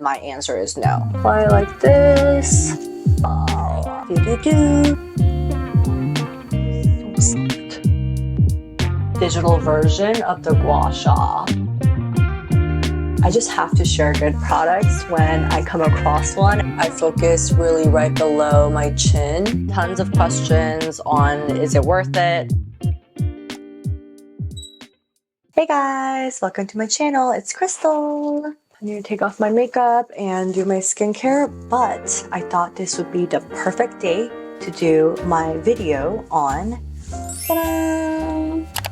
My answer is no. Why like this? So soft. Digital version of the gua sha. I just have to share good products when I come across one. I focus really right below my chin. Tons of questions on is it worth it? Hey guys, welcome to my channel. It's Crystal. I need to take off my makeup and do my skincare, but I thought this would be the perfect day to do my video on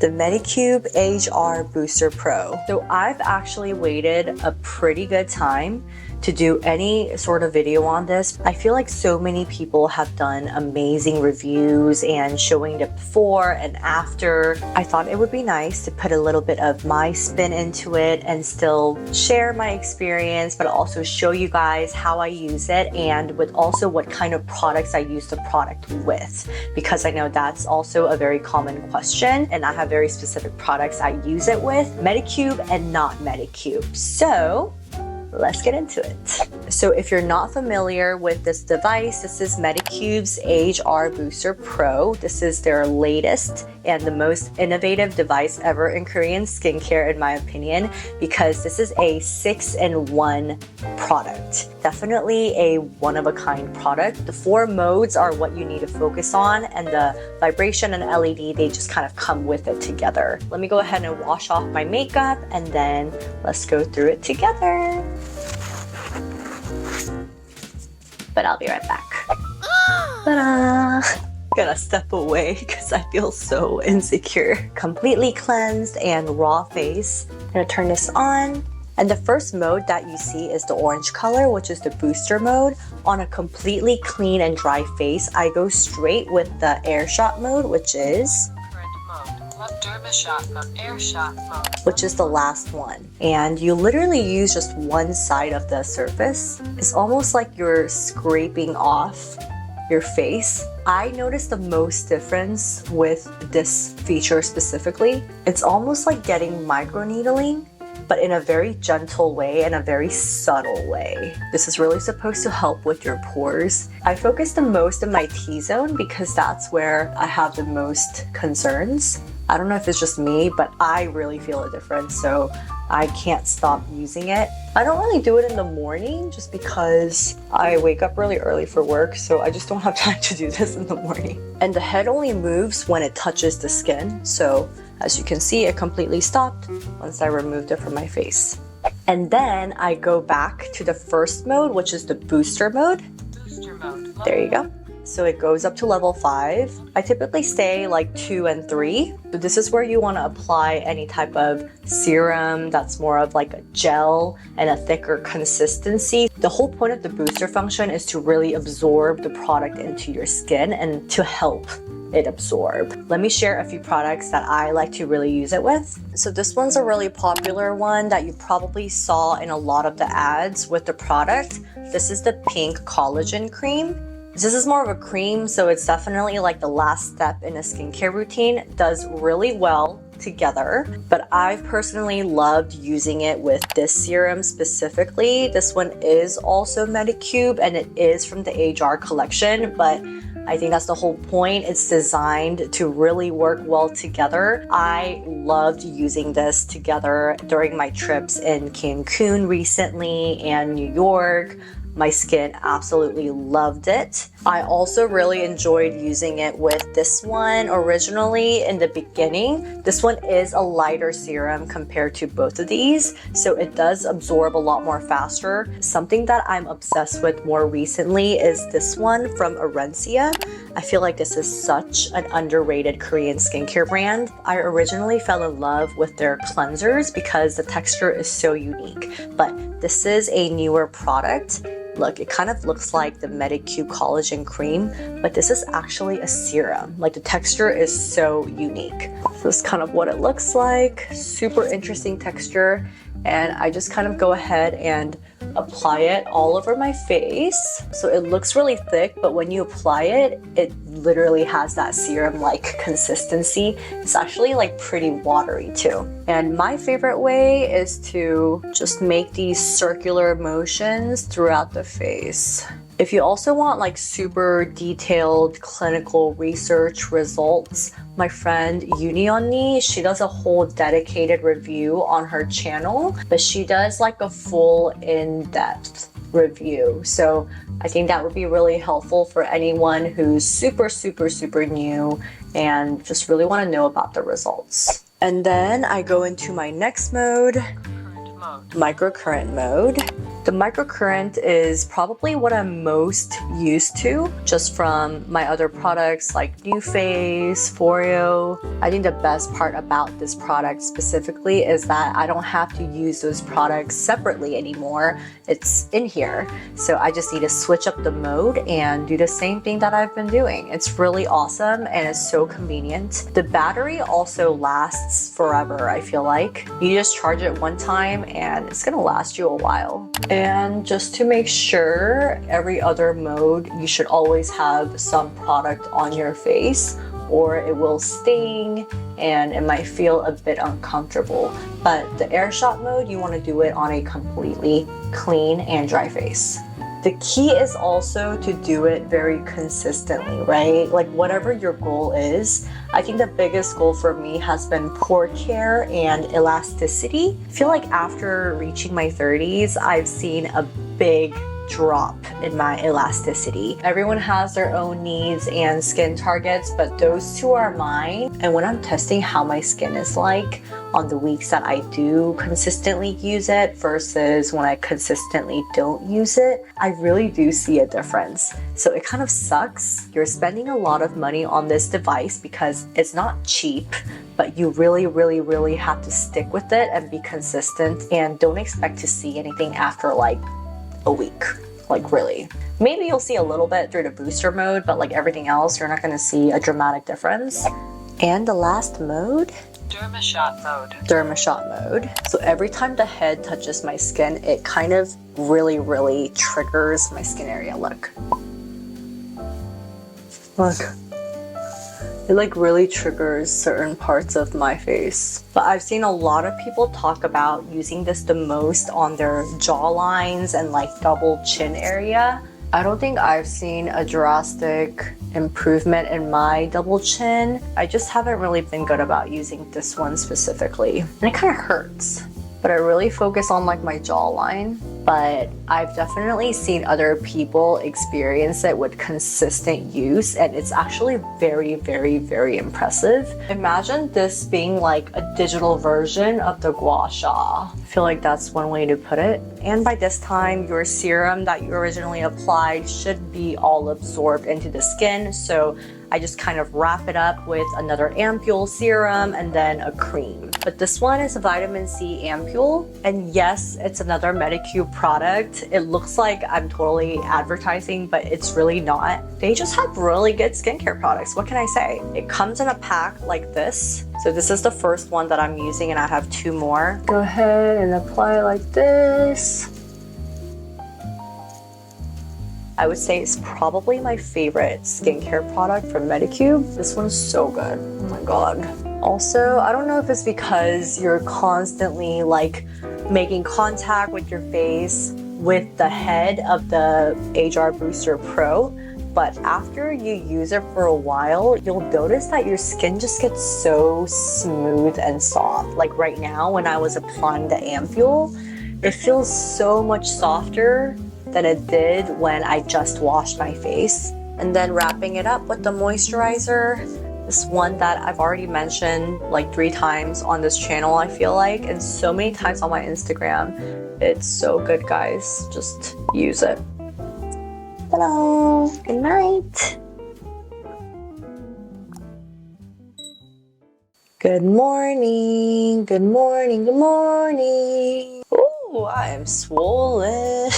the MEDICUBE HR Booster Pro. So I've actually waited a pretty good time to do any sort of video on this. I feel like so many people have done amazing reviews and showing the before and after. I thought it would be nice to put a little bit of my spin into it and still share my experience, but also show you guys how I use it and with also what kind of products I use the product with, because I know that's also a very common question and I have very specific products I use it with, MEDICUBE and not MEDICUBE. So let's get into it. So if you're not familiar with this device, this is MEDICUBE's HR Booster Pro. This is their latest and the most innovative device ever in Korean skincare, in my opinion, because this is a 6-in-1 product. Definitely a one-of-a-kind product. The 4 modes are what you need to focus on, and the vibration and LED, they just kind of come with it together. Let me go ahead and wash off my makeup, and then let's go through it together. But I'll be right back. Ta-da! Gonna step away because I feel so insecure. Completely cleansed and raw face. I'm gonna turn this on. And the first mode that you see is the orange color, which is the booster mode. On a completely clean and dry face, I go straight with the air shot mode, which is Derma shot mode, air shot mode, which is the last one. And you literally use just one side of the surface. It's almost like you're scraping off your face. I noticed the most difference with this feature specifically. It's almost like getting microneedling, but in a very gentle way and a very subtle way. This is really supposed to help with your pores. I focus the most on my T-zone because that's where I have the most concerns. I don't know if it's just me, but I really feel a difference, so I can't stop using it. I don't really do it in the morning just because I wake up really early for work, so I just don't have time to do this in the morning. And the head only moves when it touches the skin, so as you can see, it completely stopped once I removed it from my face. And then I go back to the first mode, which is the booster mode. Booster mode. There you go. So it goes up to level 5. I typically stay like 2 and 3. So this is where you want to apply any type of serum that's more of like a gel and a thicker consistency. The whole point of the booster function is to really absorb the product into your skin and to help it absorb. Let me share a few products that I like to really use it with. So this one's a really popular one that you probably saw in a lot of the ads with the product. This is the pink collagen cream. This is more of a cream, so it's definitely like the last step in a skincare routine. It does really well together, but I've personally loved using it with this serum specifically. This one is also MEDICUBE and it is from the HR collection, but I think that's the whole point. It's designed to really work well together. I loved using this together during my trips in Cancun recently and New York. My skin absolutely loved it. I also really enjoyed using it with this one originally in the beginning. This one is a lighter serum compared to both of these, so it does absorb a lot more faster. Something that I'm obsessed with more recently is this one from Orencia. I feel like this is such an underrated Korean skincare brand. I originally fell in love with their cleansers because the texture is so unique, but this is a newer product. Look, it kind of looks like the MEDICUBE collagen cream, but this is actually a serum. Like the texture is so unique. This is kind of what it looks like. Super interesting texture. And I just kind of go ahead and apply it all over my face. So it looks really thick, but when you apply it, it literally has that serum-like consistency. It's actually like pretty watery too. And my favorite way is to just make these circular motions throughout the face. If you also want like super detailed clinical research results, my friend Uni, she does a whole dedicated review on her channel, but she does like a full in-depth review. So I think that would be really helpful for anyone who's super new and just really want to know about the results. And then I go into my next mode, microcurrent mode. The microcurrent is probably what I'm most used to just from my other products like New Face, Foreo. I think the best part about this product specifically is that I don't have to use those products separately anymore. It's in here. So I just need to switch up the mode and do the same thing that I've been doing. It's really awesome and it's so convenient. The battery also lasts forever, I feel like. You just charge it one time and it's gonna last you a while. And just to make sure, every other mode, you should always have some product on your face or it will sting and it might feel a bit uncomfortable. But the air shot mode, you want to do it on a completely clean and dry face. The key is also to do it very consistently, right? Like whatever your goal is. I think the biggest goal for me has been pore care and elasticity. I feel like after reaching my 30s, I've seen a big drop in my elasticity. Everyone has their own needs and skin targets, but those two are mine. And when I'm testing how my skin is like on the weeks that I do consistently use it versus when I consistently don't use it, I really do see a difference. So it kind of sucks. You're spending a lot of money on this device because it's not cheap, but you really have to stick with it and be consistent and don't expect to see anything after like a week, like really. Maybe you'll see a little bit through the booster mode, but like everything else, you're not gonna see a dramatic difference. And the last mode, Derma shot mode. Derma shot mode. So every time the head touches my skin, it kind of really triggers my skin area. Look. It like really triggers certain parts of my face. But I've seen a lot of people talk about using this the most on their jaw lines and like double chin area. I don't think I've seen a drastic improvement in my double chin. I just haven't really been good about using this one specifically. And it kind of hurts. But I really focus on like my jawline. But I've definitely seen other people experience it with consistent use and it's actually very impressive. Imagine this being like a digital version of the gua sha. I feel like that's one way to put it. And by this time, your serum that you originally applied should be all absorbed into the skin. So I just kind of wrap it up with another ampule serum and then a cream. But this one is a vitamin C ampule. And yes, it's another MEDICUBE product. It looks like I'm totally advertising, but it's really not. They just have really good skincare products. What can I say? It comes in a pack like this. So this is the first one that I'm using and I have 2 more. Go ahead and apply like this. I would say it's probably my favorite skincare product from MEDICUBE. This one's so good. Oh my god. Also, I don't know if it's because you're constantly like making contact with your face with the head of the HR Booster Pro, but after you use it for a while, you'll notice that your skin just gets so smooth and soft. Like right now, when I was applying the ampule, it feels so much softer than it did when I just washed my face. And then wrapping it up with the moisturizer, this one that I've already mentioned like 3 times on this channel, I feel like, and so many times on my Instagram. It's so good, guys. Just use it. Hello, good night. Good morning, good morning, good morning. Ooh. Ooh, I am swollen.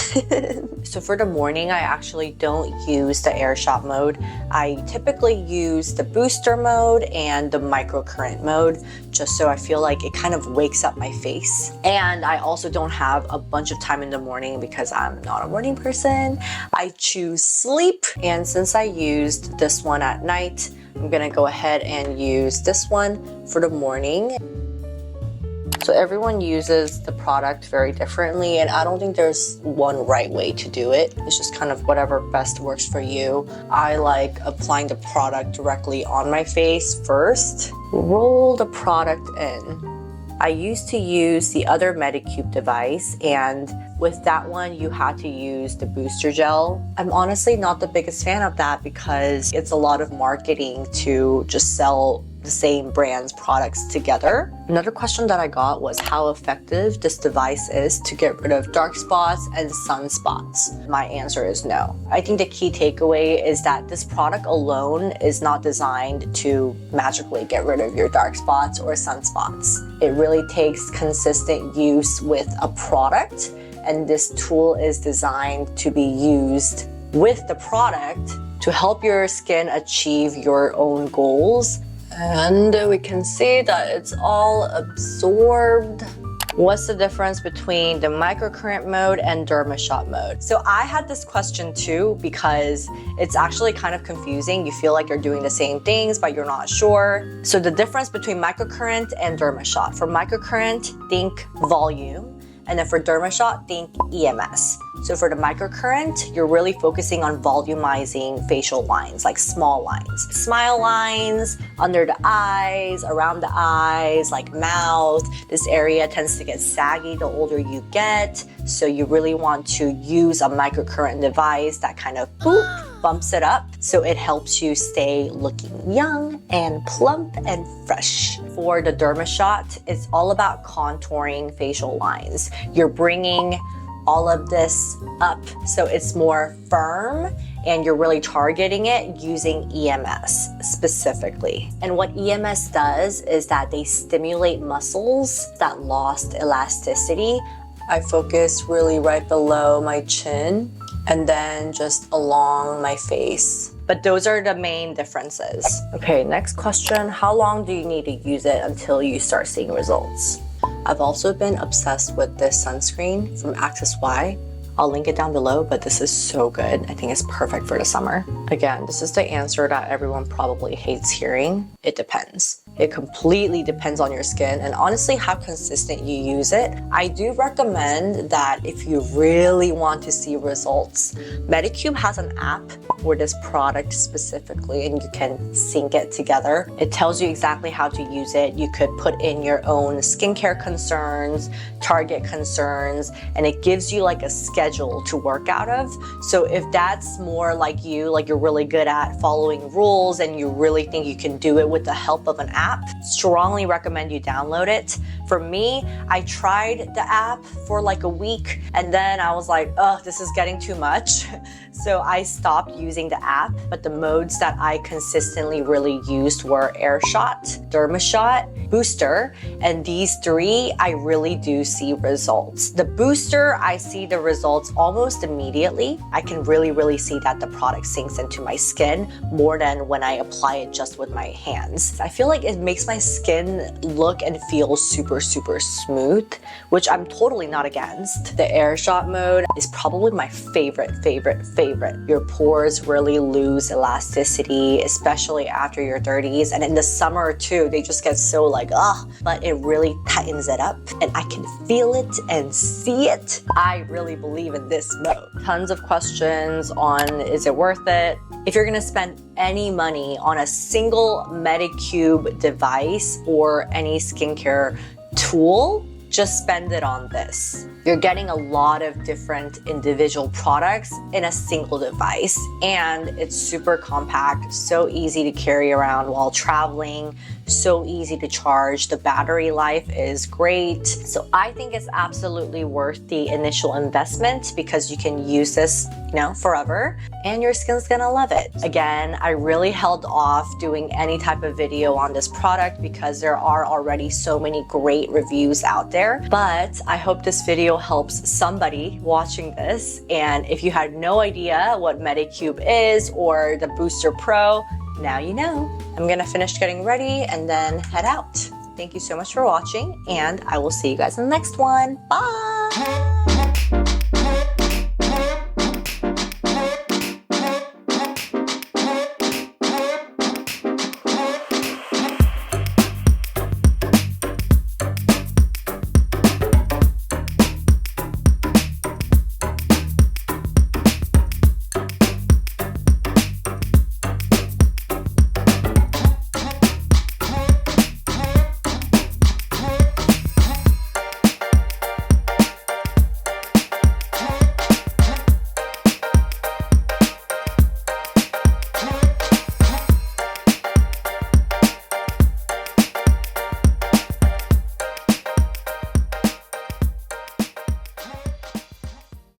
So for the morning, I actually don't use the air shot mode. I typically use the booster mode and the microcurrent mode, just so I feel like it kind of wakes up my face. And I also don't have a bunch of time in the morning because I'm not a morning person. I choose sleep. And since I used this one at night, I'm gonna go ahead and use this one for the morning. So everyone uses the product very differently, and I don't think there's one right way to do it. It's just kind of whatever best works for you. I like applying the product directly on my face first. Roll the product in. I used to use the other MEDICUBE device, and with that one, you had to use the booster gel. I'm honestly not the biggest fan of that because it's a lot of marketing to just sell the same brand's products together. Another question that I got was how effective this device is to get rid of dark spots and sunspots. My answer is no. I think the key takeaway is that this product alone is not designed to magically get rid of your dark spots or sunspots. It really takes consistent use with a product, and this tool is designed to be used with the product to help your skin achieve your own goals. And we can see that it's all absorbed. What's the difference between the microcurrent mode and Derma shot mode? So I had this question too because it's actually kind of confusing. You feel like you're doing the same things, but you're not sure. So the difference between microcurrent and Derma shot. For microcurrent, think volume. And then for Derma shot, think EMS. So for the microcurrent, you're really focusing on volumizing facial lines, like small lines. Smile lines, under the eyes, around the eyes, like mouth. This area tends to get saggy the older you get. So you really want to use a microcurrent device that kind of boop, bumps it up. So it helps you stay looking young and plump and fresh. For the Derma shot, it's all about contouring facial lines. You're bringing all of this up so it's more firm, and you're really targeting it using EMS specifically. And what EMS does is that they stimulate muscles that lost elasticity. I focus really right below my chin and then just along my face. But those are the main differences. Okay, next question. How long do you need to use it until you start seeing results? I've also been obsessed with this sunscreen from Axis Y. I'll link it down below, but this is so good. I think it's perfect for the summer. Again, this is the answer that everyone probably hates hearing. It depends. It completely depends on your skin and honestly how consistent you use it. I do recommend that if you really want to see results, MEDICUBE has an app for this product specifically, and you can sync it together. It tells you exactly how to use it. You could put in your own skincare concerns, target concerns, and it gives you like a schedule to work out of. So if that's more like you, like you're really good at following rules and you really think you can do it with the help of an app, strongly recommend you download it. For me, I tried the app for like a week and then I was like, oh, this is getting too much. So I stopped using the app, but the modes that I consistently really used were Air Shot, Derma Shot, Booster, and these three, I really do see results. The Booster, I see the results almost immediately. I can really see that the product sinks into my skin more than when I apply it just with my hands. I feel like it makes my skin look and feel super smooth, which I'm totally not against. The Air Shot mode is probably my favorite. Your pores really lose elasticity, especially after your 30s, and in the summer too, they just get so like, but it really tightens it up and I can feel it and see it. I really believe in this mode. Tons of questions on is it worth it? If you're gonna spend any money on a single MEDICUBE device or any skincare tool, just spend it on this. You're getting a lot of different individual products in a single device, and it's super compact, so easy to carry around while traveling, so easy to charge. The battery life is great. So I think it's absolutely worth the initial investment because you can use this, forever, and your skin's gonna love it. Again, I really held off doing any type of video on this product because there are already so many great reviews out there, but I hope this video video helps somebody watching this. And if you had no idea what MEDICUBE is or the Booster Pro, now you know. I'm gonna finish getting ready and then head out. Thank you so much for watching, and I will see you guys in the next one. Bye!